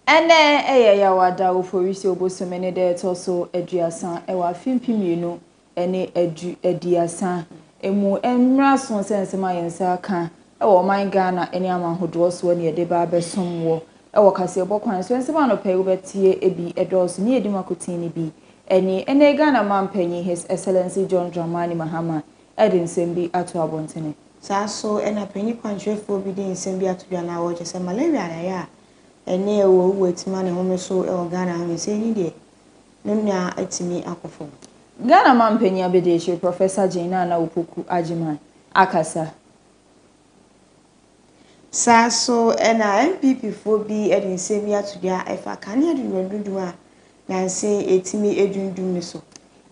Ene ya wada oforisi obosomene de toso aduasan e wa fimpimienu ene aduasan emu emra so sensema yensa ka e wo man Ghana ene amahodo so ne de ba besomwo e wo kase bokwan so sensema no pay wobetie ebi edos ne edimakotin ne bi ene Ghana mampanyi His Excellency John Dramani Mahama edin sembi ato abontene sa so ena panyi kwanhwefo bi din sembi ato dwa na wo je se malaria na ya ene wo wetima ne home so e Ghana ha se ni de nnya atimi akofo Ghana mampanyi abedeshi Professor Jane na Opoku Ajiman akasa sa so ena MPP fo bi edin sembi ato dwa efa kane adundundum a na se etimi edundum ne so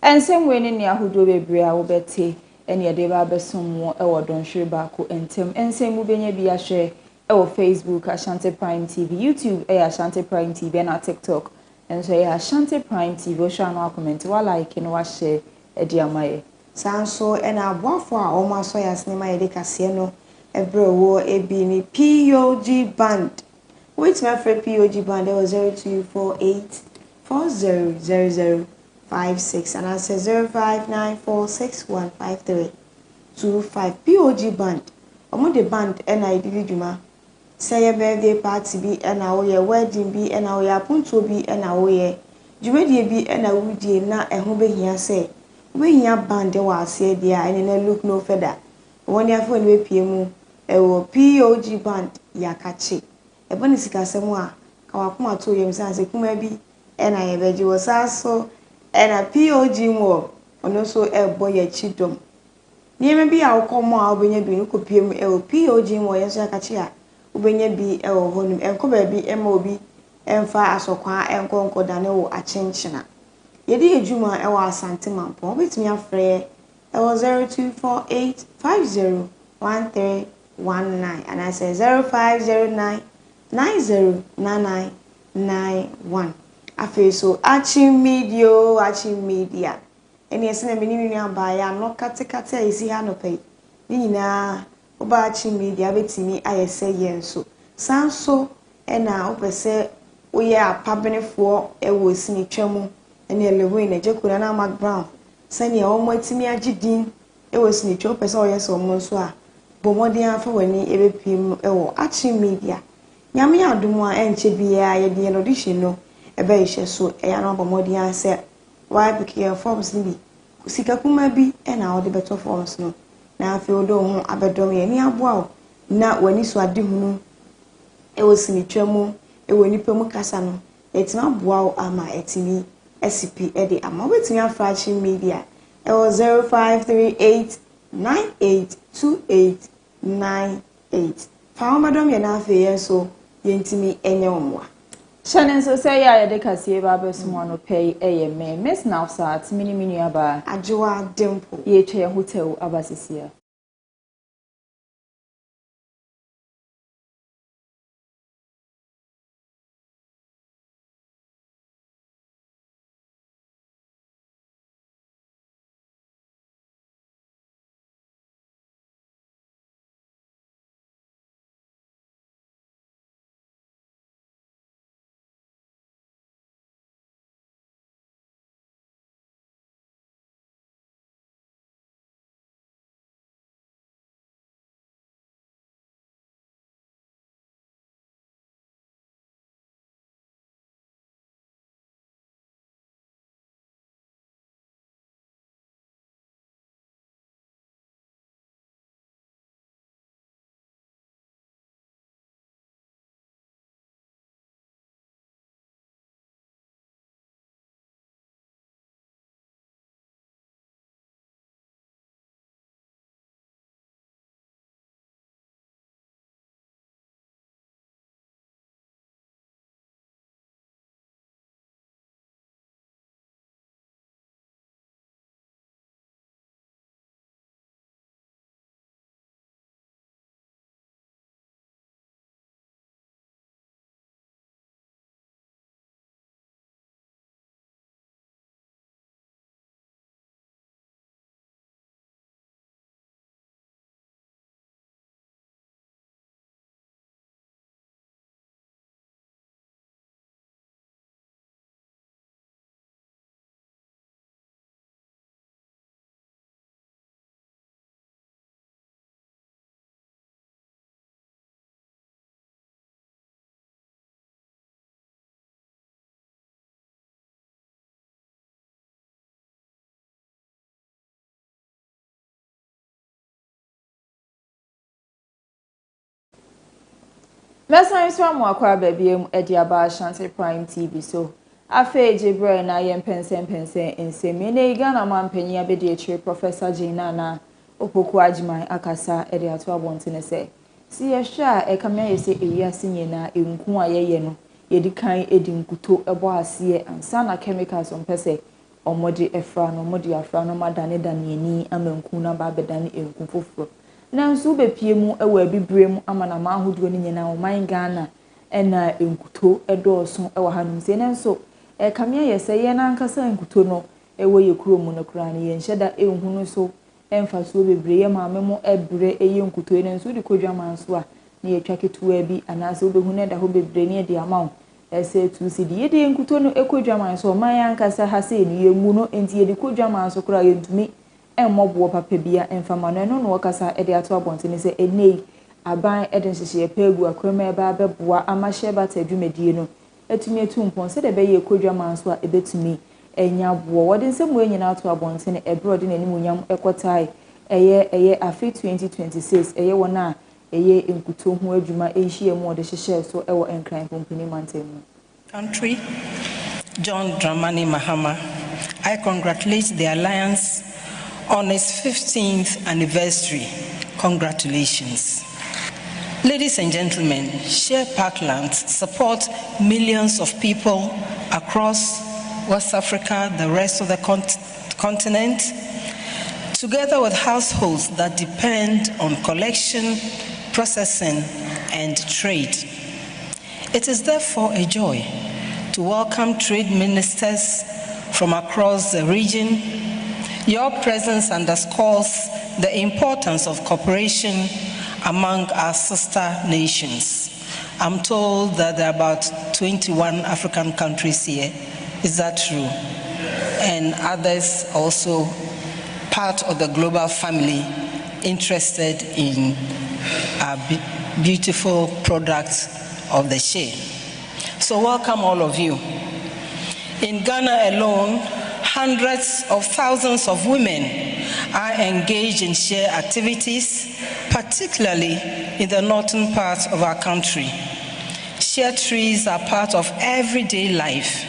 ensem we ne ahodo bebre a wo bete ene de ba besomwo e wo donhwe ba ko entem ensem mu benya bi ahwe e wo Facebook Ashanti Prime TV YouTube Ashanti Prime TV na TikTok enso Ashanti Prime TV o sha no comment wa like no wa share e di amaye sanso ena aboafo a o ma so ya sinema ye de kase no ebre wo ebi ni POG band which my friend POG band there was 0248400056 and I say 0594615325 POG band omo the band ena idili djuma say birthday party bi ena wo ye wedding bi ena wo ye apunto bi ena wo ye djumedie bi ena wudie na eho behia say wehia band wa ase dia ene na look no feather woni afo ni bepie mu ewo POG band yakachi eboni sikasem a ka wakoma to yem sanse kuma bi ena ye beji wo saso ena POG mo ono so ebo ye chidom nieme bi a wokomo a obenya bi no kopie mu ewo POG mo ye so yakachi a obenya bi ewo honum enko ba bi ema obi emfa asokwa enkonko dane wo achenchina yedi ejuma ewo asante mampo obetimi afre ewo 0248501319 and I say 0509909991 afi so achi media eni ese na meni nua ba ya no katekate esi ha no pay ni nyina oba achi media betimi ayese yenso sanso ena opese oye apabenefo ewo sini twemu ene elewe na jekuna na Mark Brown sani e omo atimi agidin ewo sini two pese oye so omo so a bomodin afa wani ebepim ewo achi media nyame adumu a enche bia ye de no dishi no ebe ihye so eya no bomodin ase why pick forms ni bi sika kuma bi ena ode beto forms no na afi odo ho abedom ye ni aboa na wani so ade hunu ewo sini twemu ewo nipa mu kasa no etima boa ama etimi SCP edi ama betimi afrachi media ewo 0538982898 fa madam ye na afi yeso yentimi enye omwa Shannon so say ya de kase ba besomo no pay me Miss Nafsat mini aba ajoa dempo ye twa hotel abasisia Mesan so amoakwa babiem ediaba Ashanti Prime TV so afa ejebre na ye mpensen nsemi na Ghana mampanya bedi etire Professor Gina na opoku ajiman akasa ede ato abontene se si ye hwa e kamya ye se ewiase nyina enku ayeye no yedi kan edi nkuto ebo ase ansa na chemicals ompese omode efra no omode afra no madane dane amanku na ba bedane enku foforo nanso bepie mu ewa bibre mu amana ma ahodo ni nyina o man Ghana ena enkuto edoso ewa hanum se nanso kamia yese ye na nkasa enkuto no ewo ye kuro mu no kura ne ye nhyeda ehunu so emfa so bebre ye maame mu ebre eye enkuto nanso di kodwa manso a ne ye twaketuwa bi anase obehunu eda ho bebre ne de amawo ese tu si di ye de enkuto no ekodwa manso man yankasa ha se ni ye mu no enti ye di kodwa manso kura ye ntumi emmobo papa bia emfamano no no wakasa ede ato abontene se enei aban ede nhyehyɛ pegu akroma eba abeboa amahye bata adwumadie no etumi etumpon se de be ye kodwa manso a ebetumi enya bo wode nsemu enyina ato abontene ebrode na animunyam ekotai eye afi 2026 eye wona eye enkuto ho adwuma enhye mu ode hyehyɛ so ewo enkran pompini mantemu country John Dramani Mahama. I congratulate the alliance on its 15th anniversary. Congratulations. Ladies and gentlemen, Share Parkland support millions of people across West Africa, the rest of the continent, together with households that depend on collection, processing, and trade. It is therefore a joy to welcome trade ministers from across the region. Your presence underscores the importance of cooperation among our sister nations. I'm told that there are about 21 African countries here. Is that true? And others also part of the global family interested in our beautiful products of the share. So welcome all of you. In Ghana alone, hundreds of thousands of women are engaged in share activities, particularly in the northern part of our country. Share trees are part of everyday life,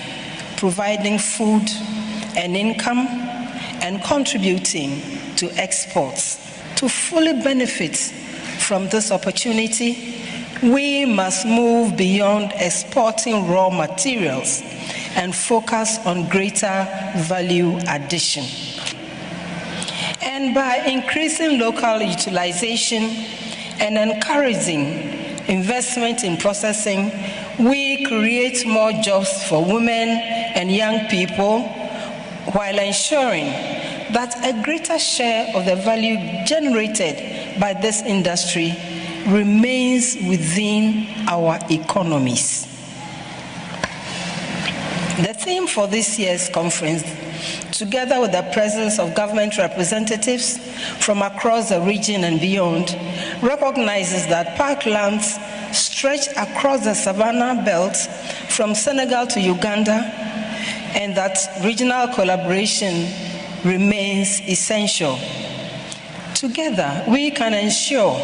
providing food and income and contributing to exports. To fully benefit from this opportunity, we must move beyond exporting raw materials and focus on greater value addition. And by increasing local utilization and encouraging investment in processing, we create more jobs for women and young people while ensuring that a greater share of the value generated by this industry remains within our economies. The theme for this year's conference, together with the presence of government representatives from across the region and beyond, recognizes that parklands stretch across the Savannah belt from Senegal to Uganda, and that regional collaboration remains essential. Together, we can ensure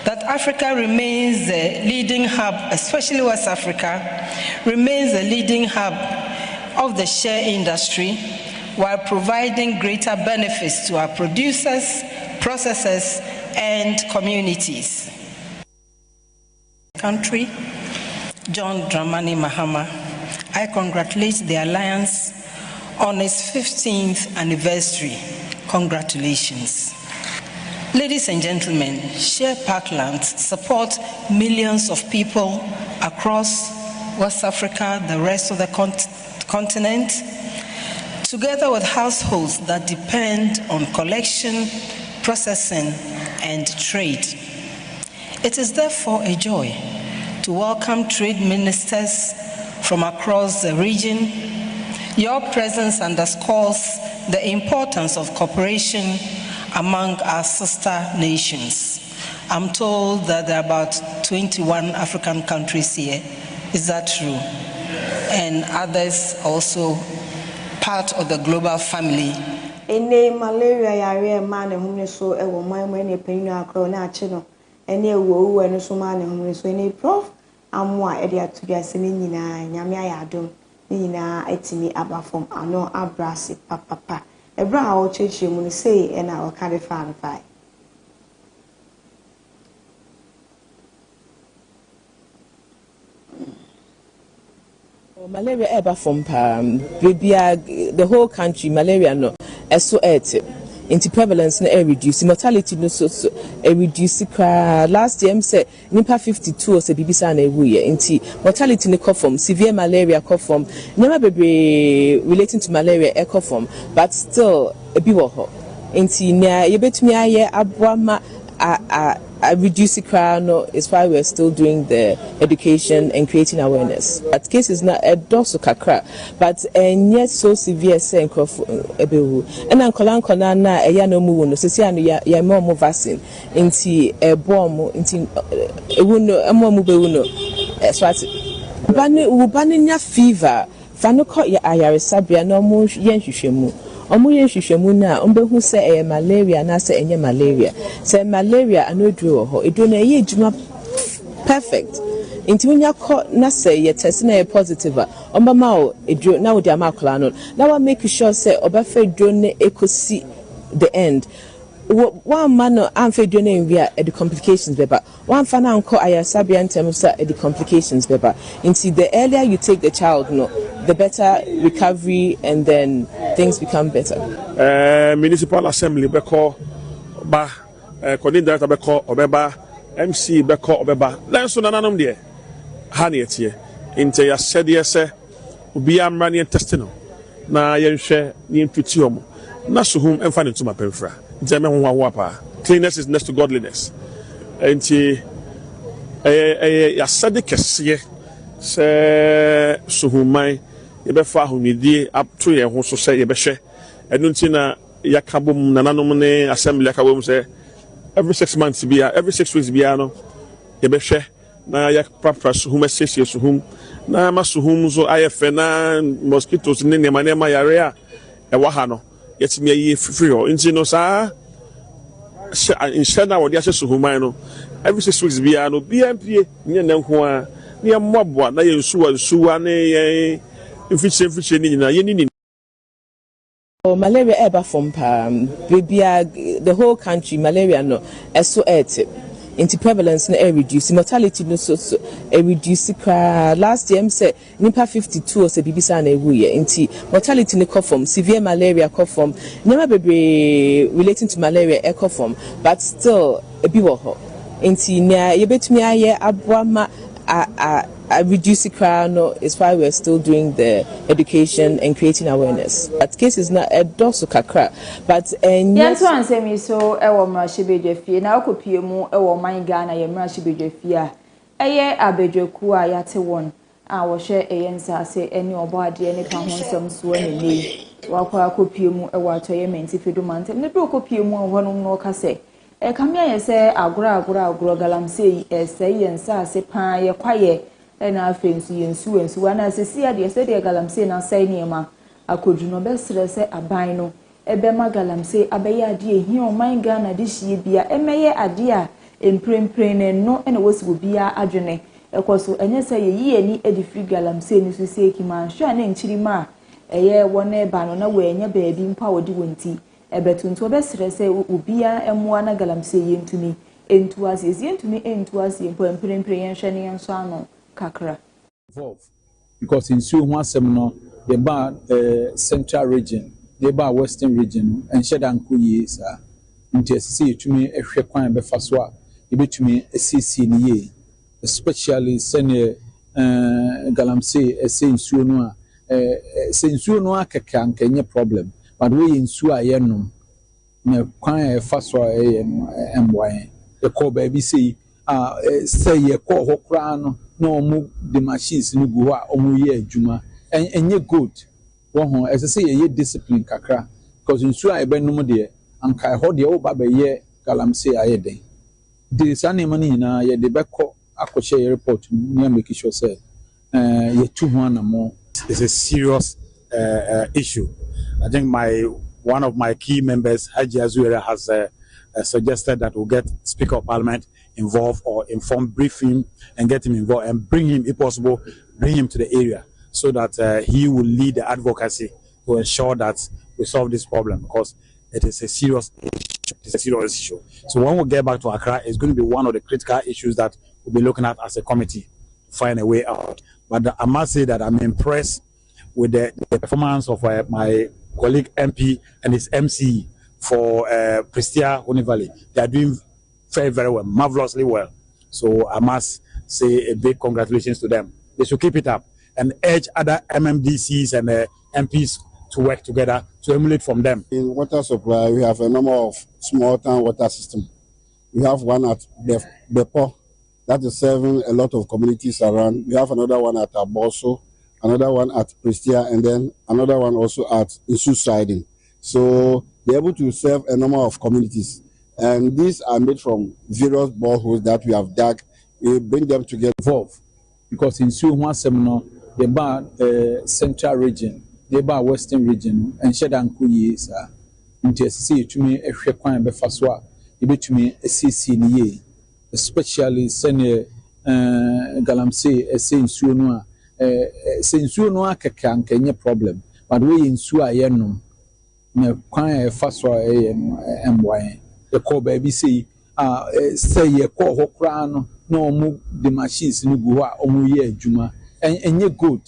that Africa remains the leading hub, especially West Africa, remains the leading hub of the share industry while providing greater benefits to our producers, processors, and communities. Country, John Dramani Mahama. I congratulate the alliance on its 15th anniversary. Congratulations. Ladies and gentlemen, Share Parkland support millions of people across West Africa, the rest of the continent, together with households that depend on collection, processing, and trade. It is therefore a joy to welcome trade ministers from across the region. Your presence underscores the importance of cooperation among our sister nations. I'm told that there are about 21 African countries here. Is that true? And others also part of the global family. Ene malaria yare man ehunu so ewo man ne panyin akro na ache no ene wo no so ma ne ho so ene prof amwa e dia to dia se ne nyina nyame ayadom ne nyina atimi aba from ano abrase papa ebra a wo cheche mu ne sei e na wo ka de fa no fa malaria ever from the whole country malaria no eso into prevalence no reduce mortality no so reduce last year say nipa 52 or say bibisa na ewuye into mortality no come from severe malaria come from never be relating to malaria come from but still e bi wo ho into na yebetumi aye aboama reduce no is why we're still doing the education and creating awareness. But cases not a dosu kakra, but yet so severe say ebewu. And ankola na eya no mu no sisi anu ya mo vaccine inti bomb inti ewu no emo mu bewu no swati. Ubani nya fever fano ko ya ayaresabia no mu yenhwehwemu. Omuye hwehwemu na ombehu se malaria na se enye malaria se malaria anodru ho edu na ye juma perfect inti unya ko na se ye test na ye positive omba ma o edu na wo dia makola no na wa make sure se obafa edu ne ekosi the end one man amfa edu na envia the complications beba one fa na anko ayasabia in terms of the complications beba inti the earlier you take the child no the better recovery and then things become better. Municipal Assembly beko ba coordinator director beko obeba MC beko obeba lenso nananom de ha na yetie inte ya sede se obi amra ne intestino na yenhwe ne mfiti omo na so hum emfa ne tuma pemfra inte me ho awo apa cleanliness is next to godliness enti ya sede kese se so humai yebefa ahumidie up to ye ho so say yebehwe enu nti na yakabom nananom ne assembly yakabom say every 6 months bia every 6 weeks bia no yebehwe na yakpapra so hum assess so hum na masuhum zo ayefe na mosquitoes ne nema yare a ewa ha no yetimi ayi free ho nti no sa inshana wodi ase so human no every 6 weeks bia no BMP nye na nko a ne mmoboa na ye nsuwa ne ye mfiche ni nyina ye ni malaria ever from the whole country malaria no eso into prevalence no reduce mortality no so reduce last year say nipa 52 or say bibisa na ewuye into mortality no come from severe malaria come from never be relating to malaria come from but still e bi wo ho into na yebetumi aye aboama reduce no is why we're still doing the education and creating awareness. But cases not a dosu kakra, but yes, one say me so ewo mrashibedwe fie na okopie mu ewo man Ghana ye mrashibedwe fie eye abedweku a yate won a wo hwe eyensa se eni obo ade ne ka ho nsam so anene wakwa akopie mu ewo atoye menti fedumantem ne bro okopie mu ho no ka se kamia ye se agro galamsey se yensa se pa ye kwaye na afensu yensu ana sesi ade se de galamsey na sai niema akodu no besre se aban no ebe ma galamsey abeya ade ehi o man Ghana de hie bia emeye ade a emprempren no ene wosibo bia adwene ekoso enye se ye yi ani edi free galamsey ni so se ekima hwa na nchiri ma eye wona eba no na we enye baabi mpa wodi wonti ebetuntu obesre se ubia emwa na galamsey yentumi entuasi mpo emprempren yenhwe ne yenso ano kakra because in so one seminar the ba central region the ba western region and shedan kuyi sa nti asisi etumi ehwe kwan be fa so a ebetumi asisi ni ye especially senior galamsey nsuo no a nsuo no akeka ankenye problem but we nsuo a yenom na kwan fa so emboan e ko ba bi sei say ye ko ho kra no na omu the machines ni go a omu ye adwuma enye good wo ho ese ye discipline kakra because nsuo a ebenum de anka ho de wo ba be ye galamsey ayeden de sanema ni na ye de beko akọche ye report ni make sure say ye tu ho anamo. It's a serious issue. I think one of my key members, Haji Azuera, has suggested that we'll get Speaker of Parliament involved or brief him and get him involved and bring him, if possible, bring him to the area so that he will lead the advocacy to ensure that we solve this problem, because it is a serious issue. It's a serious issue. So when we get back to Accra, it's going to be one of the critical issues that we'll be looking at as a committee to find a way out. But I must say that I'm impressed with the performance of my colleague MP and his MC for Prestia Honey Valley. They are doing very, very well, marvelously well. So I must say a big congratulations to them. They should keep it up and urge other MMDCs and MPs to work together to emulate from them. In water supply, we have a number of small town water systems. We have one at Bepo that is serving a lot of communities around. We have another one at Aboso, another one at Prestia, and then another one also at Isu Siding. So they're able to serve a number of communities. And these are made from various boreholes that we have dug. We bring them together. Involved. Because in Suwa Seminar, the bar central region, the bar western region, and Shedanku years are interested to me a Shekwan Befaswa, a bit to me a CC, especially Senior Galamse, a Saint Sunoa, Saint Sunoa can Kenya problem, but we in Sua Yenum, no quite a Faswa MY. The call baby say a call Hokrano, no move the machines in Gua or Muye Juma, and ye good.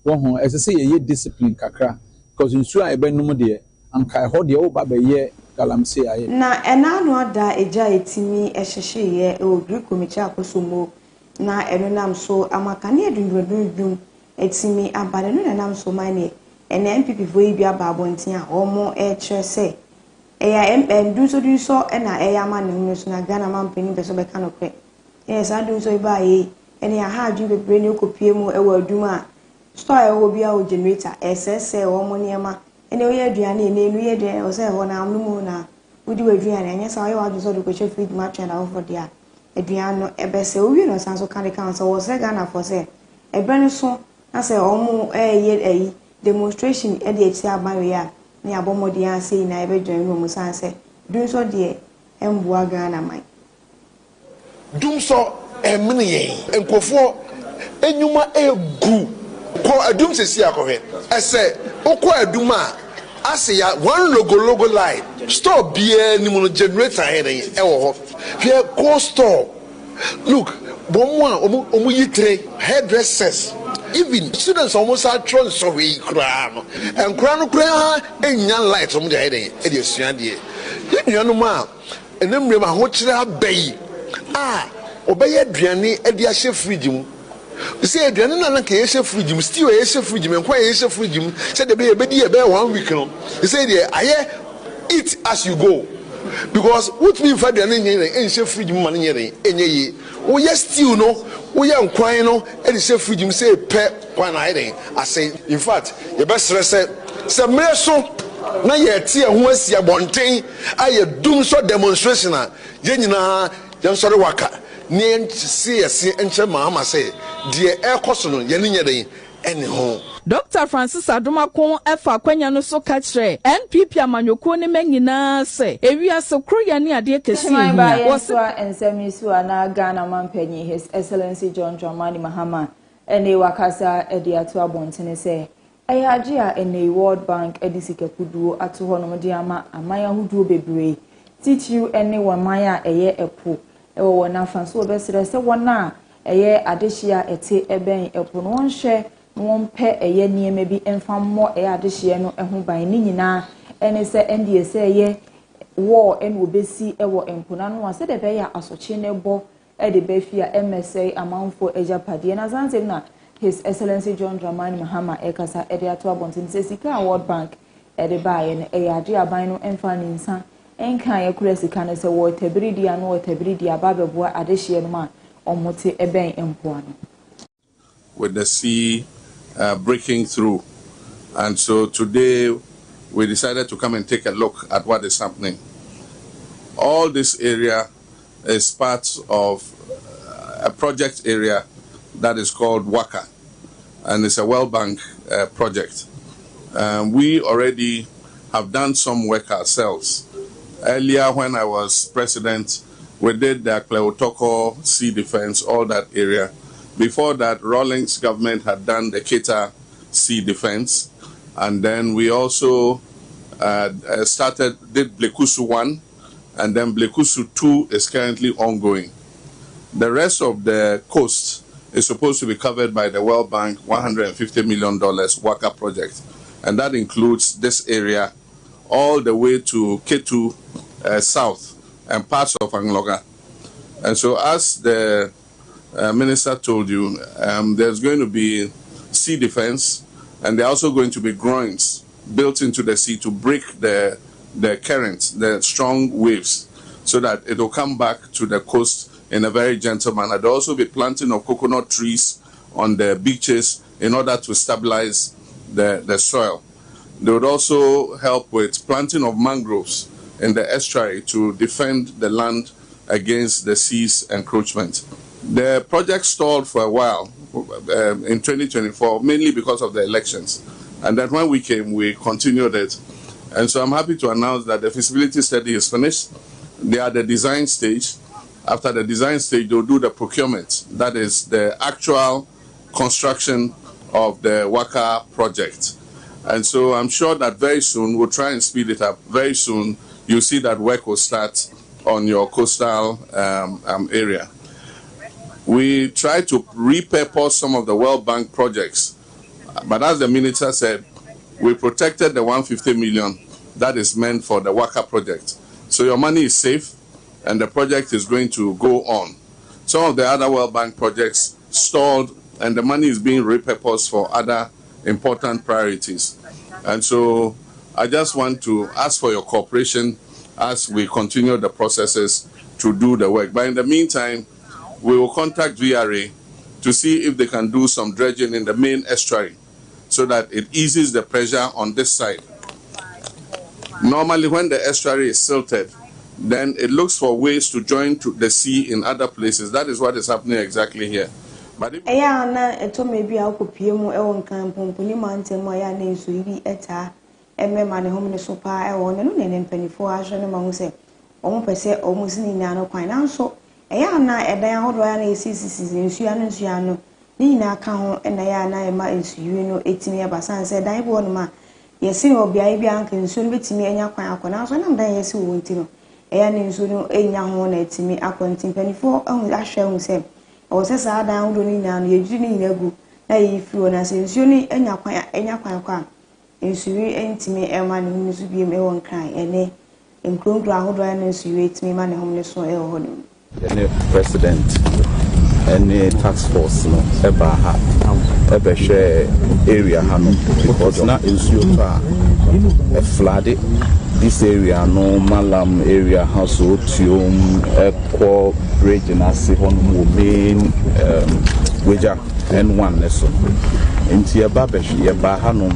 One, as I say, a discipline kakra, because in Sua I ben no dear, and Kai hold the old Baba ye, Galamse. Na, and I know that a jay me a shashay, or Greek Micha Kosumo. Na, and I'm so Amakania doom, it's me, and I'm so many, and MPP way be a babontia, or more air say. And do so, and I man in Ghana man penny beso becano quick. Yes, I do so by and I had you bring you could pay more a word duma. Store will be our generator, SS or moniama, and the way Diani name we there was a 1 hour moon. We do Adrian, and yes, I want to sort of go feed much and over there. Adriano, a best we know, Sanso County Council was a Ghana for say. A brand so, I say almost a demonstration at the HCR barrier. Near Bomodia say, I be doing Romusan say, do so dear, and Buagana mine. Do so a mini and Kofo, and you ma a goo. Call a doom says, I say, Oko Duma, I say, one logo light, stop beer, Nimono generator heading, here, co store. Look, Bomwa, Omuyitre, hairdressers. Even students almost are thrown so we crown and crown and young light from the head. It is Sandy. You know, ma, and then remember what bay. Obey Adriani at the Asha Freedom. You say, Adriana can Asha Freedom, still Asha Freedom, and quite Asha Freedom, said the baby a bear 1 week. You say, I eat as you go. Because what me for the Asha Freedom money in ye. Oh, yes, still no. We are crying, and say freedom say pet one hiding. I say, in fact, your best say, some so now you're tea and once you're wanting, I doom so demonstration. Yenina, young sorry waka, near see a see and Mama say, dear air cosson, Yenin, anyhow. Dr. Francis Adumakon efa kwanya no so ka kire NPP amanyoko ne manyina se ewia so kroya ne ade kesi hia woswa ensemisu na Ghana mampanyi His Excellency John Dramani Mahama ene wakasa ede ato abontene se ayaje a ene World Bank edisike kuduo ato ho no de ama amaya huduo bebre titiu ene wamaya eye epo ewo wona fanso obesere se wona eye adehia ete eben epo no hwe won pe eye nieme bi enfammo adehye no ho ban ni nyina ene se NDS eye war en obesi ewo empona no ase de be ya asoche ne bo de be fia MSA amanfo ejapade na zanse na His Excellency John Dramani Mahama ekasa de ato abontin se sika World Bank de bae ne ade aban no emfa ni nsa enkan ye kura sika ne se wo tabiridi ano wo tabiridi ababebo adehye no ma omote eben empoano with the sea breaking through. And so today we decided to come and take a look at what is happening. All this area is part of a project area that is called WACA, and it's a World Bank project. We already have done some work ourselves Earlier, when I was president, we did the Kleotoko Sea Defense, all that area. Before that, Rawlings government had done the Keta Sea Defense. And then we also did Blekusu 1, and then Blekusu 2 is currently ongoing. The rest of the coast is supposed to be covered by the World Bank $150 million Waka project. And that includes this area all the way to Ketu South and parts of Angloga. And so as the minister told you, there's going to be sea defense, and there are also going to be groins built into the sea to break the currents, the strong waves, so that it will come back to the coast in a very gentle manner. There will also be planting of coconut trees on the beaches in order to stabilize the soil. They would also help with planting of mangroves in the estuary to defend the land against the sea's encroachment. The project stalled for a while in 2024, mainly because of the elections. And then when we came, we continued it. And so I'm happy to announce that the feasibility study is finished. They are at the design stage. After the design stage, they'll do the procurement. That is the actual construction of the Waka project. And so I'm sure that very soon, we'll try and speed it up. Very soon, you'll see that work will start on your coastal area. We try to repurpose some of the World Bank projects. But as the minister said, we protected the 150 million that is meant for the Waka project. So your money is safe, and the project is going to go on. Some of the other World Bank projects stalled, and the money is being repurposed for other important priorities. And so I just want to ask for your cooperation as we continue the processes to do the work. But in the meantime, we will contact VRA to see if they can do some dredging in the main estuary so that it eases the pressure on this side. Normally, when the estuary is silted, then it looks for ways to join to the sea in other places. That is what is happening exactly here. But if maybe I'll copy mu eon campum, Punimante, Moya names will be eta, and my money home in the sopa, I want and 24 hours and among say, almost say almost in Nano Quine. So, Ayana, a dial Ryan is in Suano, Nina Cajon, and Ayana, and my is you know 18 years, Basan said, I want ma. Yes, you will be a bianca and soon with me and your quine, and I'm dying as you want to know. Ayan is no a young one to me, accounting 24, only I shall say. I was as I down and you didn't know. If you want to say, Sunny and your quiet and your quiet. And so you ain't to me, a man who must be my own cry, and they include ground and you rate me money homeless or ill. Any president, any task force, no, ever share area, because not in Suta, a flooded. This area, no Malam area, household, Equal, Bridge, and I see on main wager and one lesson. In Tia Babesh, Yabahanum,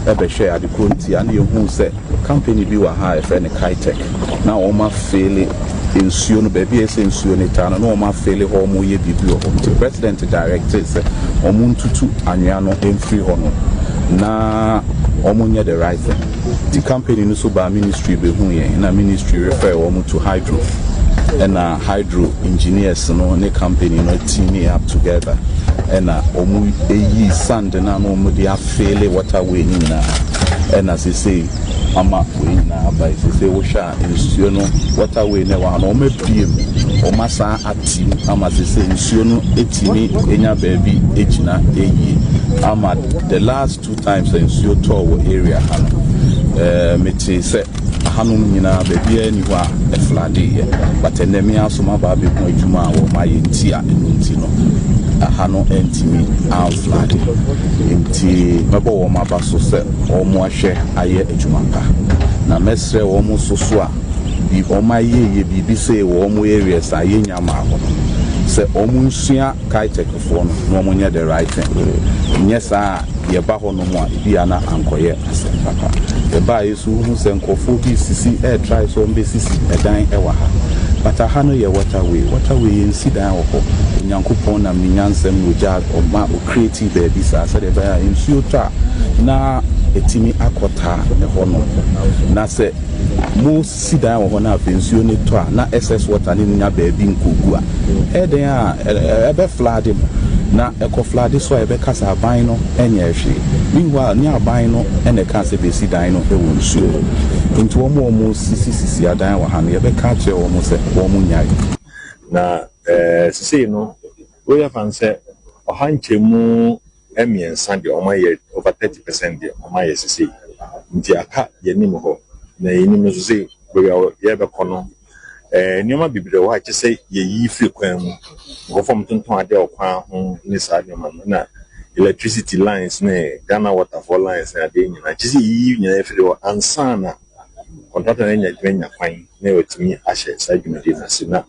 Ebeshe, at the Kunti, and you who said, company be a high friend, Kitech. Now, Oma fail in Sion, baby, is in Sionita, and Oma fail home, ye be the president directed, Omuntutu, Anyano, and free honor. Na omunya the right thing. The company no so ba ministry be hu yen na ministry refer omu to hydro and hydro engineers no ne company no team up together and omu eyi sand na no omu dey afele waterway ni na and as they say ama we na by say wo sha nsuo no waterway ne wa no mabiem o masa atim ama say nsuo no etimi enya baabi ejina eyi ama the last 2 times nsuo tour area hano meti say hanum nyina baabi ani ho a floodie but enemi asoma ba be ko adwuma wo maye ntia enunti no hano entimi a floodie nti mebo wo maba so say o mo ahwe aye adwuma pa na mesre wo mo soso a bi o maye ye bibi say wo mo areas aye nyama ho say o mo nsua Kitech fo no mo nya the right thing nyesa ye ba ho no mo a bi ana ankoye asem papa e ba yesu hu se nkofo bi sisi e try so mbe sisi edan e wa ha but aha no ye waterway insida ho nyankopon na minyansem no ja o ma o creative be bisa say the ba insuo ta na etimi akota ɛhɔ no na sɛ mo sida wɔ hɔ na afensuo ne to a na excess water ne nya baabi nkogu a ɛden a ɛbɛ flood na ɛkɔ flood so a ɛbɛ kasa aban no ɛnyɛ hwee meanwhile ne aban no ɛna ka sɛ besi dan no ɛwɔ nsuo nti wɔn sisi adan wɔ ha no yɛbɛ ka kyerɛ wɔn sɛ wɔn nyae na sisi no we have answer ɔhankyɛmu ɛmiɛnsa deɛ ɔma yɛ over 30% deɛ ɔma yɛ sisi nti aka yɛnim hɔ na yɛnim no so sɛ yɛbɛkɔ no nneɛma bebree wɔ ha kyɛ sɛ yɛyi firi kwan mu nkɔfɔm tontɔn adeɛ ɔkwan ho ne saa nneɛma no na electricity lines ne Ghana waterfall lines ne adeɛ nyinaa kyɛ sɛ yɛyi nyinaa firi hɔ ansa na contractor no nya kwan na wɔtumi ahyɛ saa dwumadi no ase na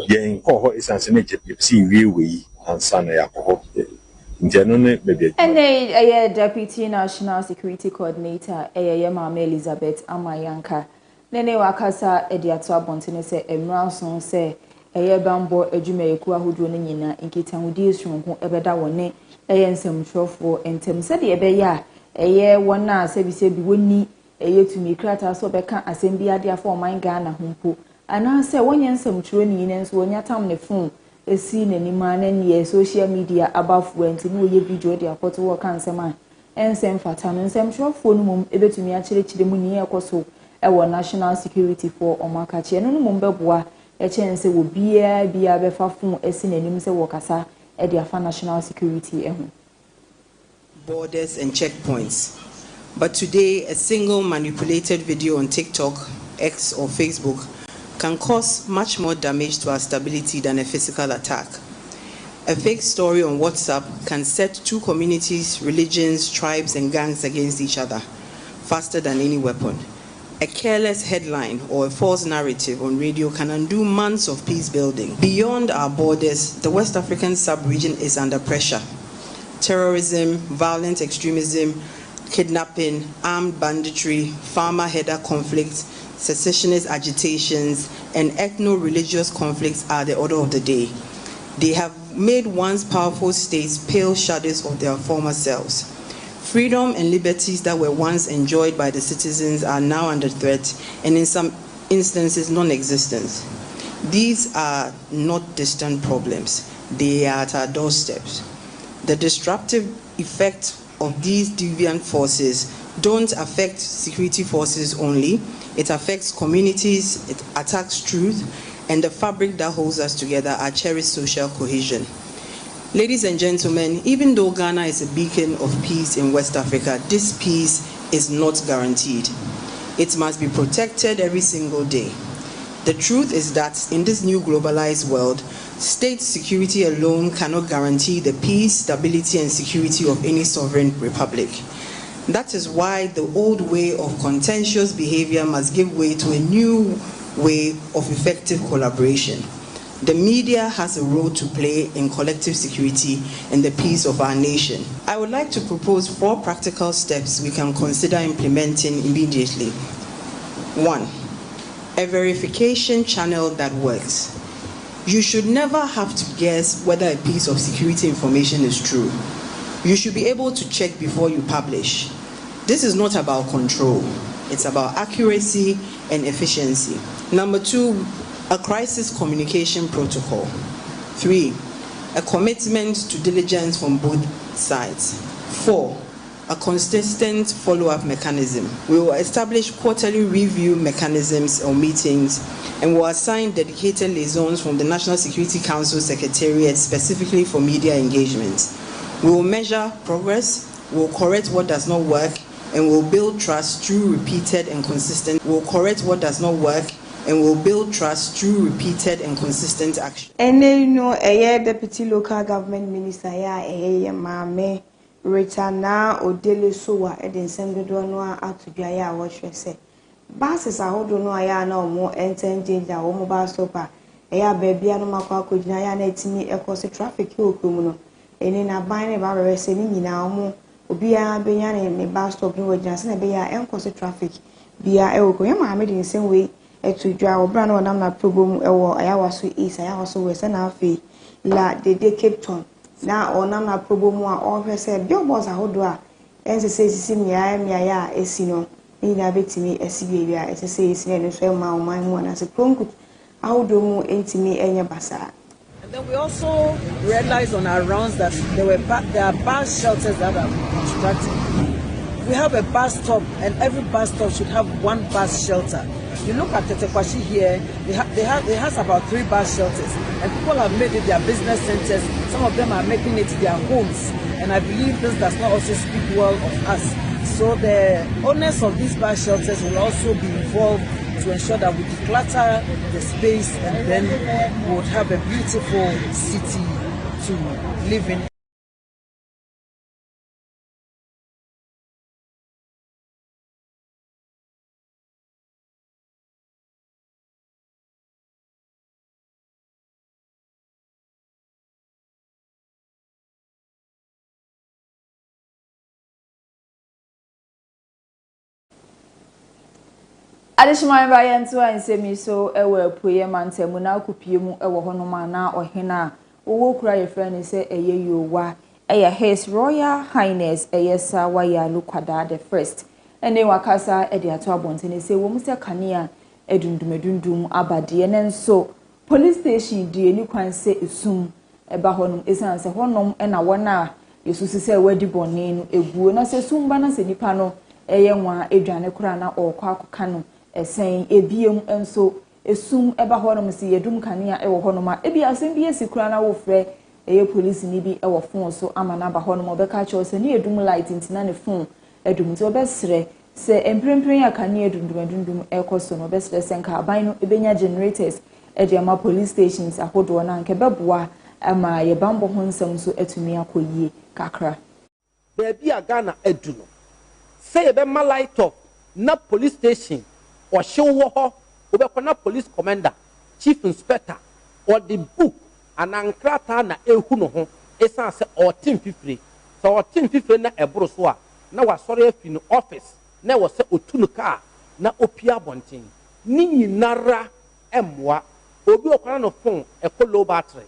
yɛn kɔ hɔ esanse ne gyepsi wiewe ansa na yɛakɔ hɔ ntiano ne baabi ɛyɛ deputy national security coordinator ɛyɛ Mama Elizabeth Amayanka nene wakasa ediato abontene sɛ emranson sɛ ɛyɛ bambo adwumayeku ahodoɔ no nyina nkitahudi esronko ɛbɛda wone ɛyɛ nsɛmtwerɛfoɔ ntem sɛ de ɛbɛyɛ a ɛyɛ wɔn a sɛbisɛ bi woni ɛyɛ tumi krata so bɛka asɛm bi ade afɔ ɔman Ghana ho mpo anaasɛ wɔnyɛ nsɛmtwerɛ ni nyina nso wɔnya tam ne phone esi n'anima na ne social media abafo enti ne wɔyɛ video de akɔto wɔ kan nsɛm a ensɛm fata no nsɛmtwerɛfoɔ no mom ebetumi akyerɛkyerɛ mu ne ɛkɔso ɛwɔ national security for ɔmakakyɛ no mom bɛboa ɛkyɛn sɛ wɔ bia bɛfa phone esi n'anim sɛ wɔ kasa ɛde afa national security ɛho borders and checkpoints. But today, a single manipulated video on TikTok, X or Facebook can cause much more damage to our stability than a physical attack. A fake story on WhatsApp can set two communities, religions, tribes, and gangs against each other faster than any weapon. A careless headline or a false narrative on radio can undo months of peace building. Beyond our borders, the West African sub-region is under pressure. Terrorism, violent extremism, kidnapping, armed banditry, farmer-header conflicts, secessionist agitations, and ethno-religious conflicts are the order of the day. They have made once powerful states pale shadows of their former selves. Freedom and liberties that were once enjoyed by the citizens are now under threat, and in some instances non-existent. These are not distant problems. They are at our doorsteps. The disruptive effect of these deviant forces don't affect security forces only. It affects communities, it attacks truth, and the fabric that holds us together, our cherished social cohesion. Ladies and gentlemen, even though Ghana is a beacon of peace in West Africa, this peace is not guaranteed. It must be protected every single day. The truth is that in this new globalized world, state security alone cannot guarantee the peace, stability, and security of any sovereign republic. That is why the old way of contentious behavior must give way to a new way of effective collaboration. The media has a role to play in collective security and the peace of our nation. I would like to propose 4 practical steps we can consider implementing immediately. 1. A verification channel that works. You should never have to guess whether a piece of security information is true. You should be able to check before you publish. This is not about control. It's about accuracy and efficiency. Number 2, a crisis communication protocol. 3, a commitment to diligence from both sides. 4, a consistent follow-up mechanism. We will establish quarterly review mechanisms or meetings, and will assign dedicated liaisons from the National Security Council Secretariat specifically for media engagement. We will measure progress, we will correct what does not work, and will build trust through repeated and consistent. We will correct what does not work, and will build trust through repeated and consistent action. And you know, a deputy local government minister, a mame, Retana or Dele Soa, and then send the donor out to Gaya, what she say. Basses are hold no aya no more enter danger or mobile stopper. Aya baby, no macquac could Nayana to me a course of traffic, you and in a binding barrier sending now more. Obia Benyan and a bus stop no Johnson, a bear and course of traffic. Bia Elko, I made in the same way. To draw brand or number program or I was so east, I also was an alfie la de Cape Town. Now or number program or all her said, your boss a hodua, ense say sisi miaya esi no ni na betimi esi bia ese say esi no so ma o man mu na se kronku ahodo mu entimi enye basa. And then we also realized on our rounds that there are bus shelters that are constructed. We have a bus stop, and every bus stop should have one bus shelter. You look at Tetekwashi here, it has about 3 bus shelters, and people have made it their business centers. Some of them are making it their homes, and I believe this does not also speak well of us. So the owners of these bus shelters will also be involved to ensure that we declutter the space, and then we would have a beautiful city to live in. Adishman bayan tuwa nsemi so ewe puye mantemu na kupie mu ewo honoma na ohena owo kura ye friend say eye yowa eye His Royal Highness eye Sawaya Lukwada the first ene wakasa ede ato abontene say wo muse kanea edundumedundum abade ne nso police station die ni kwan say esum eba honum esan say honom na wona yesusi say wadi bone no eguo na say sumba na say nipa no eye nwa edwane kura na okwa akoka no esen ebiem enso esum eba honom si yedum kanea ewo honoma ebi asem bi esikura na wo frɛ eye police ni bi ewo phone so amana ba honom obeka cho se ni edum light ntina ne phone edum ti obesre se emprempren ya kanea edundum ekoso no obesre se nka aban no ebenya generators edema police stations ahodo na nke beboa ama ye bambo ho nsam so etumi akoyie kakra bebi agana eduno se ye be ma light up na police station or show ho obekona police commander chief inspector or the book and ankrata na ehu no ho esan se or team fifre so or team fifre na eboro so a na wasore afi no office na wo se otunu car na opia bonten ni nyinara emwa obi okwana no phone e low battery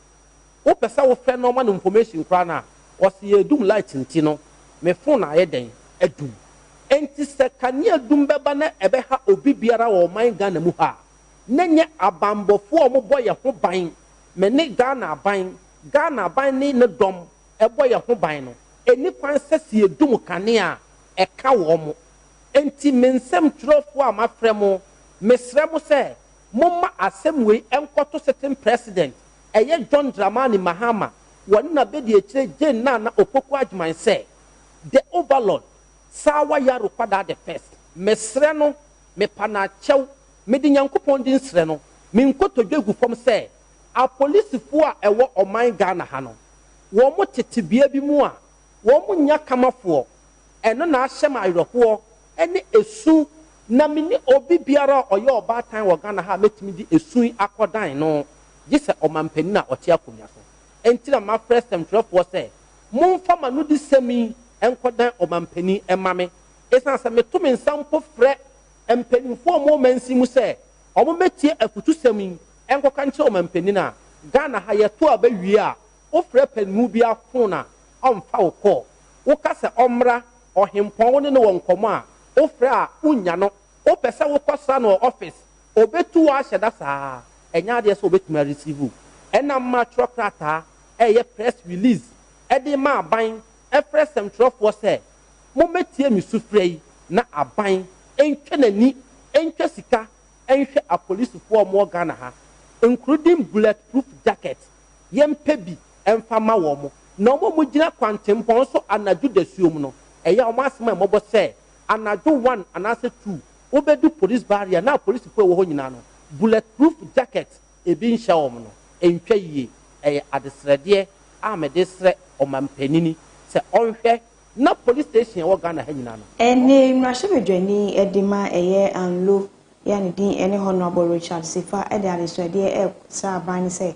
o pesa wo fe normal information kra na o se edum light nti no me phone na yeden edum enti se kanea dum beba na ebeha obi biara wo man Ghana mu ha nenye abambofo omobo ye ho ban me ne Ghana ban ni ne dom ebo ye ho ban no eni kwan sese edum kanea eka wo mo enti mensem trofo a mafremo mesremo se momma assemwe enkoto sitting president eye John Dramani Mahama woni na be de ekire gen na opoku adjuman se the overlord Sawaya Lukwada the first mesre no me panachew me di nyankopon din sre no me nkoto dwegu fom se a police fu a ewo oman Ghana ha no wo mo tetebia bi mu a wo mo nya kamafo eno na ahye ma ayroho ene esu na mini obi biara oye oba tan wo Ghana ha metimi di esu akodan no gise omampani na ote akonya so entira ma first time trofo se momfa manu di semi enkodan omampani emame esan se metumi nsampo frɛ empanimfo mo mansi mu se omo metie afutu semi enkoka nche omampani na Ghana ha yeto abawie a wo frɛ panimu bi afona omfa wo kɔ wo kase omra ohempɔn ne wo nkomo a wo frɛ a unya no wo pese wo kɔsa no office obetu wa hyeda saa enya de so obetuma receive ena ma trokrata eye press release ede ma aban efre central force mo metie mi sufrei na aban entwe nani entwe sika enhwe a police for mo Ghana ha including bulletproof jacket yempe bi emfama wo mo na mo gina kwantempon so anaju dasuom no eye o masema mo bo se anaju 1 anase 2 obedu police barrier na police for wo ho nyina no bulletproof jacket ebi nhya wo no entwe yie eye adesrede a medesre o mampanini se onhwe na police station wo Ghana ha nyina no ene mrahwebedwani edima eye anlo ya ne din ene honorable Richard Sifa ede adesrede sa aban se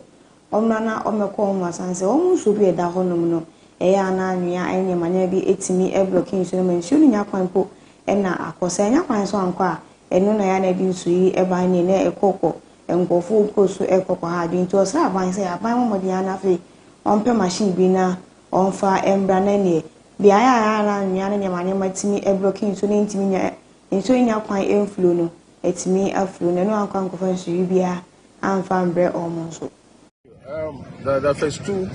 omra na omekọ omasanse omunso bi eda honom no eye ananwea enye manya bi etimi blocking so no mensu nya kwanpo ena akosa nya kwan so anko a eno na ya na bi nsu yi eban ni na ekoko enkofo koso ekoko ha bi nto sa aban se aban mo modi ana fe onpe machine bi na onfa embra na ne bia ya na nya ne nyamane matimi e blocking so ne ntimi nya nso nya kwan enflow no etimi aflow na no akwan kofa nsu bia amfa mbre omonso. The phase 2,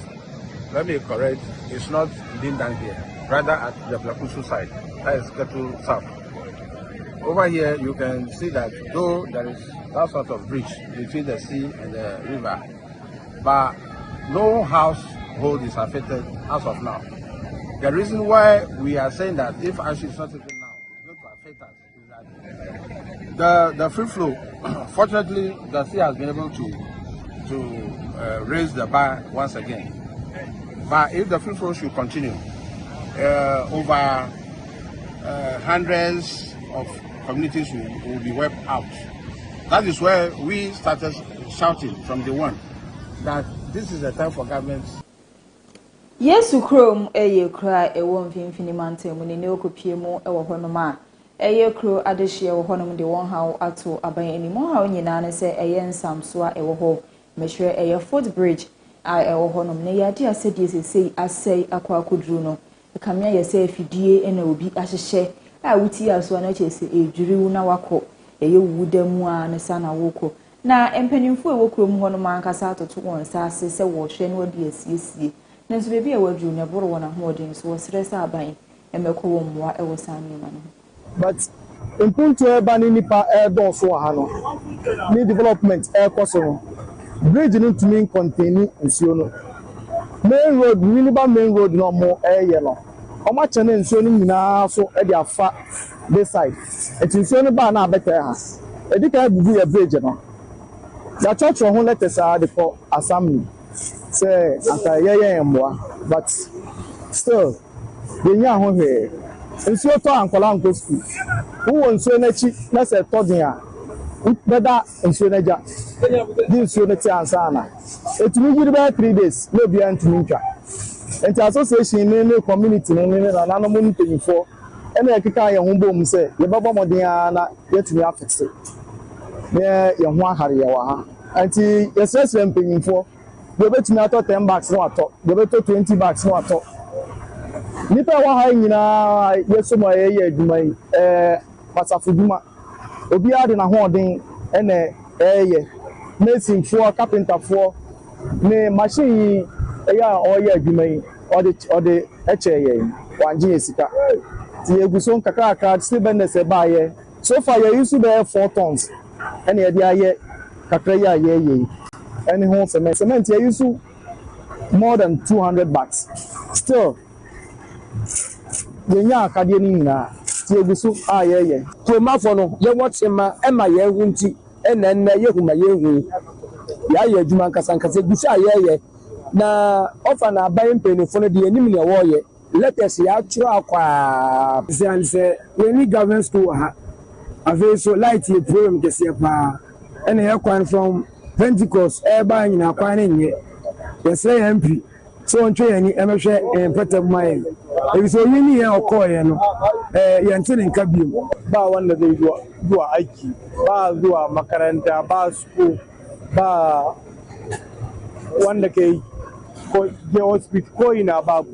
let me correct, it's not being done here, rather at the Blakusu side, that is Ketu South. Over here, you can see that though there is that sort of bridge between the sea and the river, but no household is affected as of now. The reason why we are saying that if Ashi is not taken now, it's going to affect us is that the free flow, fortunately, the sea has been able to raise the bar once again. But if the free flow should continue, over hundreds of communities will be wiped out. That is where we started shouting from the one that this is the time for governments. Yes, Chrome, a cry, a one finfini mountain when you okopie mu e wo hono ma. Eye kro adehye wo hono de won hawo ato aban ani mo hawo nyina ne se eye nsam so a e wo ho mehwe eye footbridge a e wo hono ne yade asedi sesei asei akwa akoduru no kamia ye se afidie e na obi ahyehye a wuti aso na chese ejuriwu na wako eye wudamu a ne sa na woko na empanimfo e wo krom hono ma ankasa atoto won sa ase se wo hwe ne wadi asiesie nanso bebi a wadru ne boro wona hoodin so stress aban emekọ wo mmoa e wo sami ma no. But in point to urban nipa do so ha no ni development koso no bridge no to mean contain nsuo no main road main road no mo ye no o ma chene nsuo no nyina so e dia fa this side et nsuo no ba na abeta ha e di ka bubu ya bridge no da church ho letters are the assembly say anta ye mmoa but still the nya ho he nsuo to ankola nko school wo nsuo na chi na se todin a beda nsuo na ja di nsuo na ti ansa na etumi gidi ba 3 days no bia ntumi ntwa enti association ne community ne na no mo mpanyifo ena ekeka ye ho bom se ye baba modin a na yetumi afexe ne ye ho ahare ye wa ha enti yesese mpanyifo ye betumi ato 10 bags no ato ye beto 20 bags no ato nipa wa ha nyina yeso mo ye adwuma yi pasafuduma obi ade na hoden ene mason for carpenter for ne machine ya oye adwuma yi ode eche ye wanje esika ti eguso kakaka still bende se ba ye so far ye use be 4 tons ene ye dia ye kakra ya ye ene ho cement ye use more than 200 bags still yenya akade ni nyina ti egusu ayeye to mafo no ye wotima ema ye hunti ena ye huma ye hu ya ye adwuma nkasankasa egusu ayeye na ofa na aban mpenifo no de enim ne wo ye letters ya aturo akwa se we ni government school ha ave so light ye program kese pa ena ye kwan from Pentecost ba nyina kwan nye yes MP so on train any emehwe patam mai e so yini ye okoye no yentene nka biom ba wanda dai duwa aiki ba zuwa makaranta ba school ba wanda kai ko je hospital ko ina ba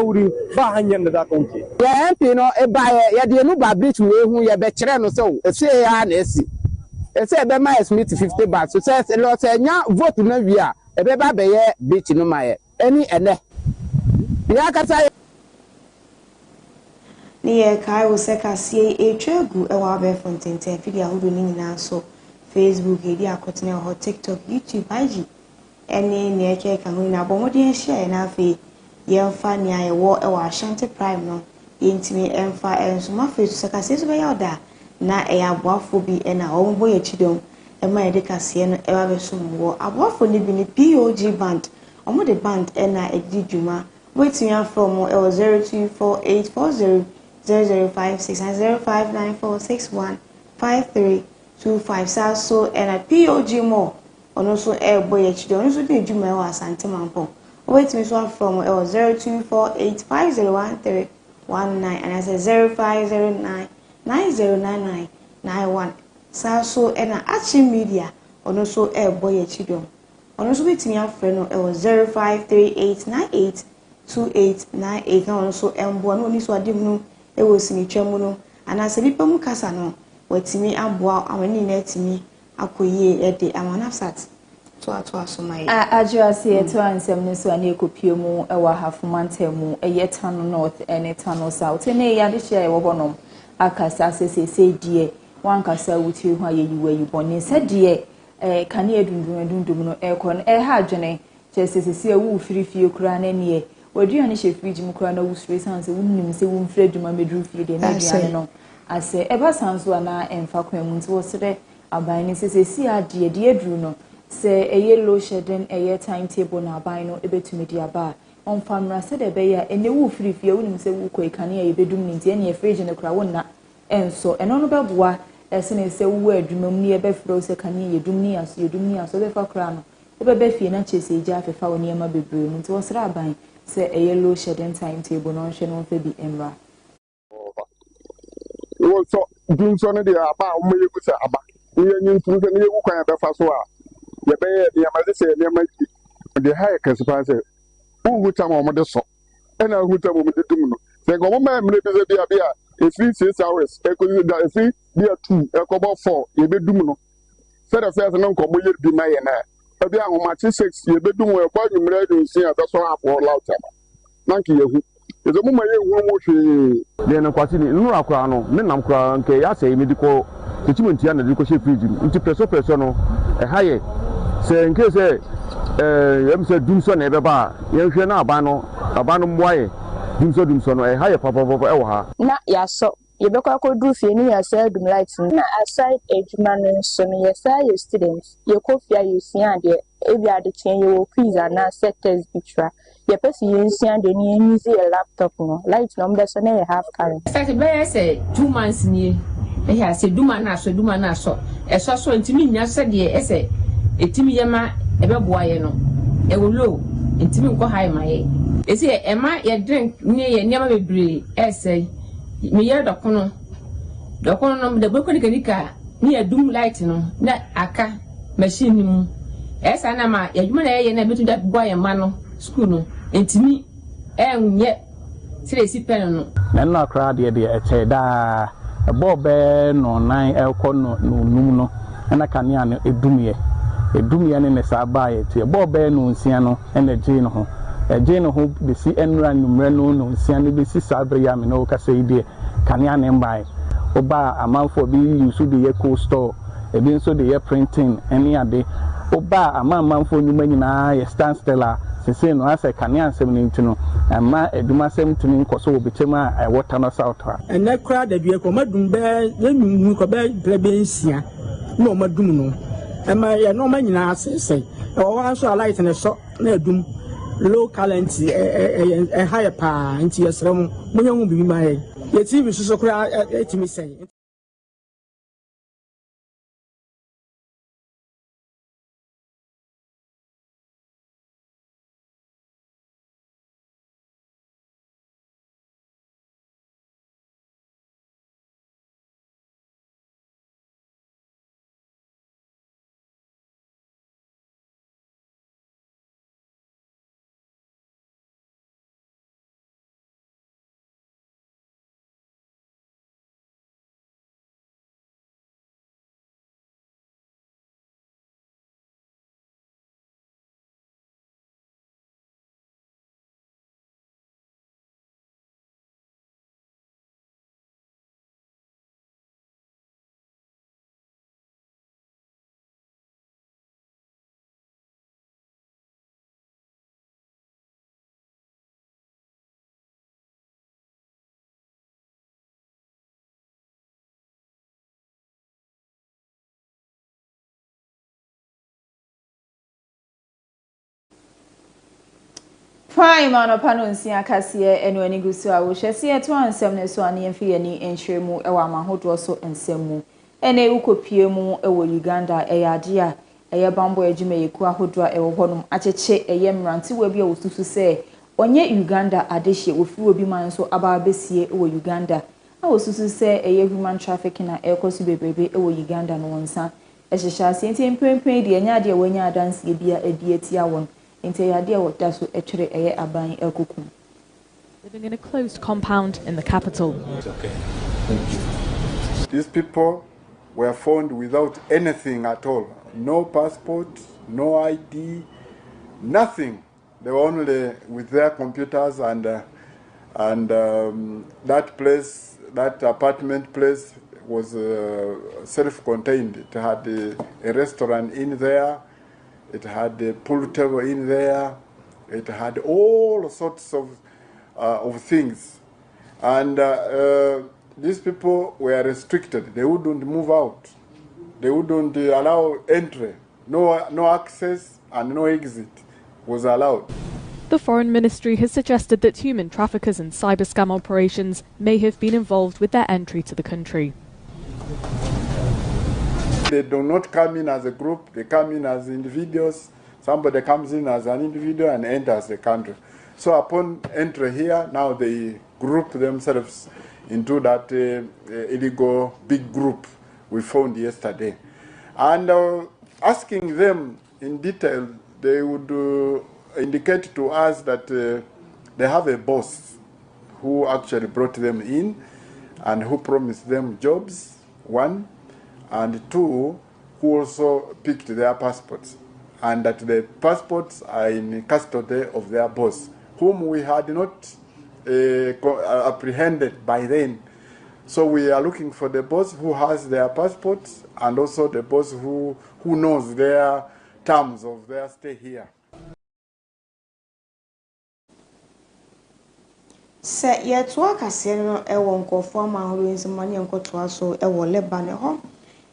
wuri ba hanyar da za ka wuce ya MP no e ba ya de nu ba bridge we hu ye be kire no so e se ya na esi e se be mai smith 50 baht so se lo se nya vote na wi a e be ba be ye bridge no mai any ene ya kata ni ye kai wo se kasie etwegu e wa be fontente video ahodo ni nyina so Facebook edi akotene ho TikTok YouTube IG ene ne eke ka ho na bomodin share na afi ye mfa ni aye wo e wa Ashanti Prime no yentimi emfa enso ma fe so kasie so be ya oda na e aboafo bi e na o mbo ye chidom e ma ye de kasie no e wa be so mwo aboafo ni bi ni POG band omo the band e na edi djuma waiting ya from 0248400056 and 0594615325 so and a POG more ono so e boy echido ono so de djuma e wa Asante Mampo waiting so from 0248501319 and I say 0509909991 so and a Action Media ono so e boy echido ono so waiting ya friend no 053898 2898 na also embo no ni so ade mu e wo sinitwa mu no ana se bipa mu kasa no watimi aboa amani na atimi akoyie e de amanafsat to asomai ajuase to ansem no so ani ekopie mu e wa hafumantemu e yetano north ene tano south ne ya de hye e wo bonom akasa sesese die wankasa wuti hu ayeyiwa yibone se die kane edundum no e kon e ha adwene sesese e wu firifie kura na ne waduane hye fridge mu kura na wu sure sanse wunnim se wu mfre adwuma medru fie de na aduane no ase eba sanso na emfa kwa mu nti wo sere aban ni sesese adie de adru no se yellow shedding timetable na aban no ebetumi di aba on famra se de be ya ene wu firifie wunnim se wu koi kane ya ebedum ni nti ene fridge ne kura wonna enso eno no beboa esene se wu adwuma mu ni ebefro se kane yedum ni aso befa kura no obebe fie na chese eja afefa woni ema bebre mu nti wo sere aban se yellow shedding timetable no hwe no fa bi emra so dun so ne de aba o meye kusa aba iye nyin tun se ne ye kwan ya befa so a ye be ye ma se ne ma ki de ha ye kasipa se u huta mo de so e na huta mo de dum no se go mo ma mre bi se bia e free 6 hours e ko da e free bia 2 e ko bo 4 ye be dum no se da first no ko mo ye bi ma ye na e bia ho ma 6 ye be dum e kwa nwumre do nsi a be so afo lauta nanki ye hu ezo mo ma ye hu mo hwe de na kwati ni nuru akura no me nam kura nke ya se mi diko techimonti ya na diko she fridge nti preso no e haye se nke se yem se dumso na ebe ba ye hwe na aba no mboaye dumso no e haye papa e wo ha na ya so ye be kwa kodu fie ni ya se dum light na aside ejuma no so no ye say ye students ye kofia ye sia de ebi ade tien ye wo quiz na sectors bitra ye person ye sia de ni use a laptop no light no mbe so na ye half current start be say 2 months ni e ya se duma na so e so ntimi nya se de e se etimi ye ma e be boa ye no e wo low ntimi nko high ma ye e se e ma ye drink ni ye niam bebre e se mi ye dokono no de boko nika ni adum light no na aka machine mu esa na ma yadwuma na ye na betu da boa ye ma no school no entimi enye seresi pen no na crowd ye de eche da bobe no nine elko no num no na kanea no edumye ne sa ba ye te bobe no nsia no na je no ho eje no ho be si enra numre no nsia no be si sabre ya me no ka sei de kanea ne mbai oba amanfo bi use de ye cold store ebi nso de ye printing any ade oba amanfo nyuma nyina ye stand stella sese no ase kanea nsem ne ntino ama eduma sem tumi nkoso obetema I water no south ha ene kra da due ko madum be nyunu ko be blebe nsia no madum no ama ye no manyina asese o wa so light ne so na edum low current higher pa nti yesrem munyanwu bibi ma ye TV so kra etimi sei Fine man opano nsia kase eno ani gusu a wo hwese to ansem ne so ane mfi yani enhwemu e wa mahodo so ensemu ene ukopie mu e wo Uganda e yade a eye bambo ejime yeku ahodo a e wo honum acheche eye mranti wa bi a wosusu se onye Uganda adehye wofi obi man so aba besie e wo Uganda a wosusu se eye human trafficking na e kosu bebrebe e wo Uganda no wonsa e hyehya asienti empempen de enya de wanya adanse bia adi atia won nti yade a wɔda so etwere eye aban ekokum. Living in a closed compound in the capital. Okay. Thank you. These people were found without anything at all. No passport, no ID, nothing. They were only with their computers and that place, that apartment place was self-contained. It had a restaurant in there. It had a pool table in there. It had all sorts of things. And these people were restricted. They wouldn't move out. They wouldn't allow entry. No access and no exit was allowed. The Foreign Ministry has suggested that human traffickers and cyber scam operations may have been involved with their entry to the country. They do not come in as a group, they come in as individuals. Somebody comes in as an individual and enters the country. So upon entry here, now they group themselves into that illegal big group we found yesterday. And asking them in detail, they would indicate to us that they have a boss who actually brought them in and who promised them jobs, one, and two, who also picked their passports, and that the passports are in custody of their boss, whom we had not apprehended by then. So we are looking for the boss who has their passports and also the boss who knows their terms of their stay here. Se yetua kase no ewo nkofo amahoro nsimane nkotoa so ewo Lebanon ho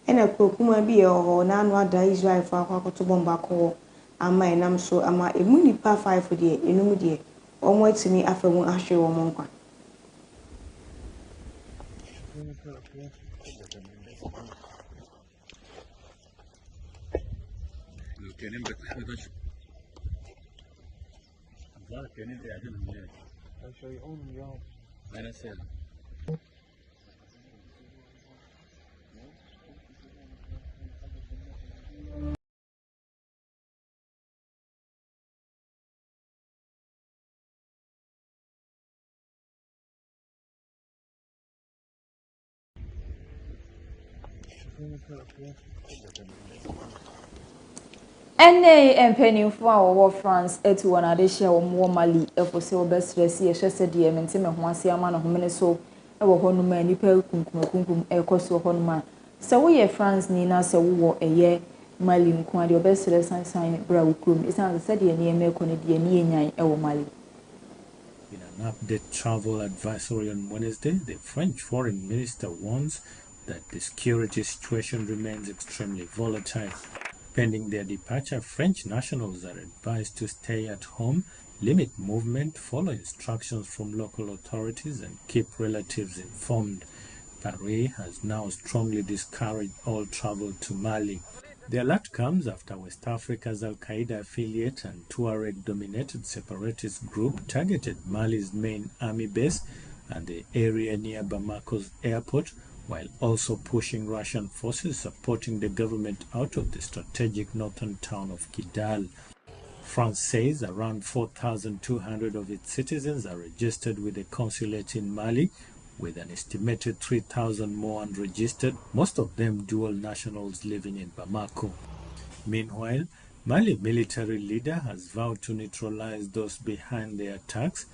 ena kokuma bi ho na anu ada Israel fa akwakoto bomba ko ama enam so ama emu nipa 5 de enum de omo atimi afamu ahwe wo mo nkwa. I'll show you on your own. And I said, Ene empenifo a wo France etu wona de hye wo mo Mali efo se obesresi ye hye de mente me ho ase ama no homene so e wo honu ma nipa kunkum ekoso honu ma se wo ye France ni na se wo eye Mali nko ade obesresi san bra wo krom isan se de ne eme ko ne de ne enyan e wo Mali. In an update travel advisory on Wednesday, the French foreign minister warns that the security situation remains extremely volatile. Pending their departure, French nationals are advised to stay at home, limit movement, follow instructions from local authorities, and keep relatives informed. Paris has now strongly discouraged all travel to Mali. The alert comes after West Africa's Al-Qaeda affiliate and Tuareg-dominated separatist group targeted Mali's main army base and the area near Bamako's airport, while also pushing Russian forces supporting the government out of the strategic northern town of Kidal. France says around 4,200 of its citizens are registered with the consulate in Mali, with an estimated 3,000 more unregistered, most of them dual nationals living in Bamako. Meanwhile, Mali military leader has vowed to neutralize those behind the attacks.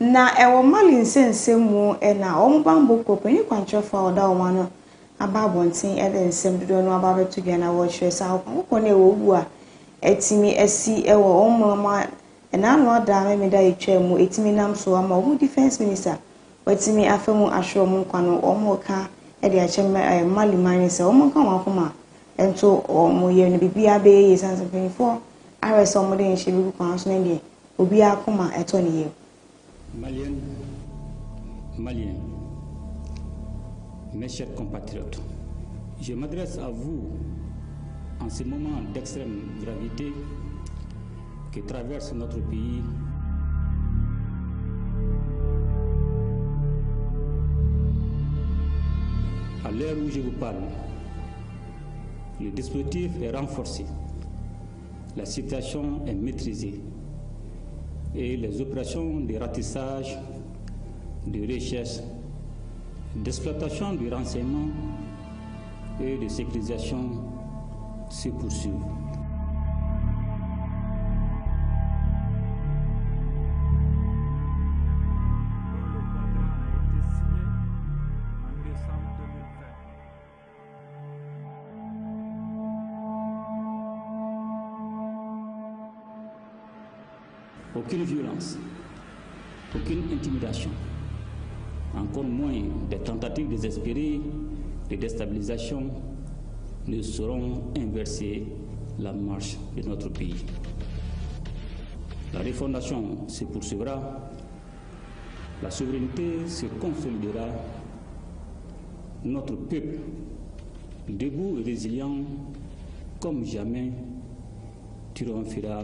Na ewo Mali nsensemu na ombambo kopeni kwanchofa oda omano ababontin ede nsem dodo no ababetu gya na wo hwe sa ko na ewo wu a etimi asi ewo omama na no ada me da etwa mu etimi nam so ama omu defense minister wetimi afemu ahwe omu kwano omu ka ede ache Mali man se omu ka wakoma ento omu ye ne bibia be ye sanse penfo arese omu de nhye bi kwan so ne de obi akoma eto ne ye. Maliens, mes chers compatriotes, je m'adresse à vous en ce moment d'extrême gravité que traverse notre pays. À l'heure où je vous parle, Le dispositif est renforcé, la situation est maîtrisée et les opérations de ratissage, de recherche, d'exploitation du renseignement et de sécurisation se poursuivent. Aucune violence, aucune intimidation, encore moins des tentatives désespérées de déstabilisation ne sauront inverser la marche de notre pays. La refondation se poursuivra, la souveraineté se consolidera, notre peuple, debout et résilient comme jamais, triomphera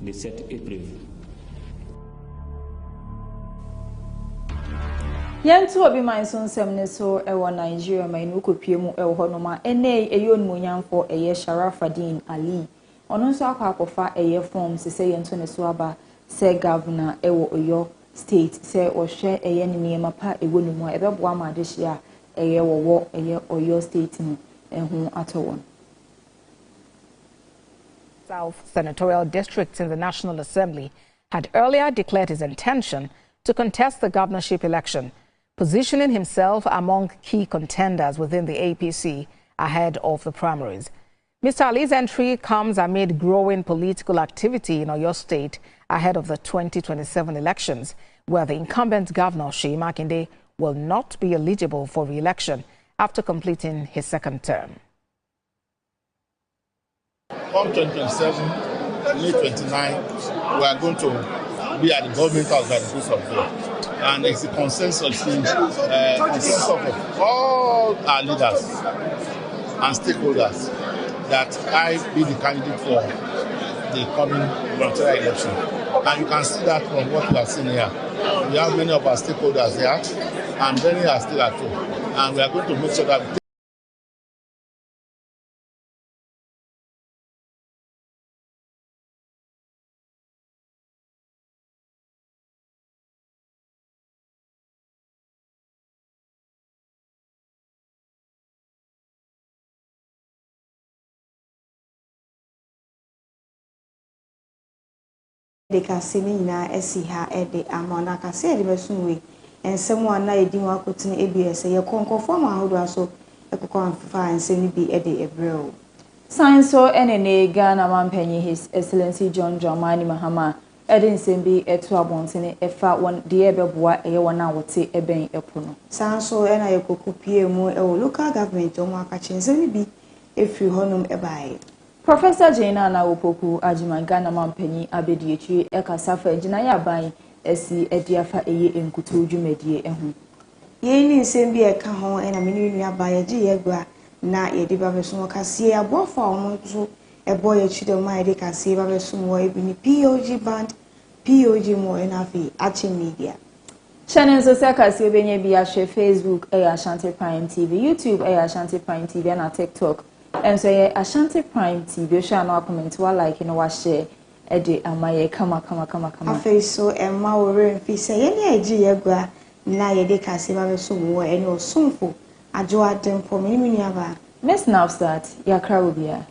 de cette épreuve. Yantu obi man so nsem ne so ewo Nigeria man no kopie mu ewo honoma ene eyon munyanfo eye Sharafadin Ali ono nso akwakofa eye form se yento ne so aba se governor ewo Oyo state se ohwe eye ne niema pa ewo ne mu ebeboa ma de hia eye wo eye Oyo state ni ehu atowon. South Senatorial District in the National Assembly had earlier declared his intention to contest the governorship election, positioning himself among key contenders within the APC ahead of the primaries. Mr. Ali's entry comes amid growing political activity in Oyo State ahead of the 2027 elections, where the incumbent governor, Seyi Makinde, will not be eligible for re-election after completing his second term. Come 2027, May 29, we are going to be at the government house by the grace of God. And it's a consensus of all our leaders and stakeholders that I be the candidate for the coming gubernatorial election. And you can see that from what we are seeing here. We have many of our stakeholders here, and many are still at home. And we are going to make sure that de kasini na esiha ede amona kase de besunwe ensemu ana edi ho akotene ebs ye konkofo ma hodo aso ekokọ amfa ensemi bi ede ebreo Science enene Ghana mampanyi His Excellency John Dramani Mahama ede nsembi eto abontene efa won de ebeboa eye wona wote eben epono sanso ena yekokopie mu ewo local government omo akache ensemi bi efiri honum ebae Professor Jaina na Opoku Ajima Ghana mampanyi abediechi ekasafa ejina ya ban esi ediafa eye enkutu dwumedie ehu ye ni nsembi eka ho ena meni nua ba ye gi yegwa na ye de ba beso kase abofo omo nso ebo ye chide ma ye de kase ba beso mo ebi ni POG band POG mo ena fi Action Media channel so kase obenye bi a share Facebook Ashanti Prime TV YouTube Ashanti Prime TV na TikTok and say Ashanti Prime TV share no comment wa like no wa share e de amaye kama afi so emma wore fi say ye ni agi yegwa na ye de kase ba beso mo eni osumfo ajo adempo mini aba Miss Navsat yakra obia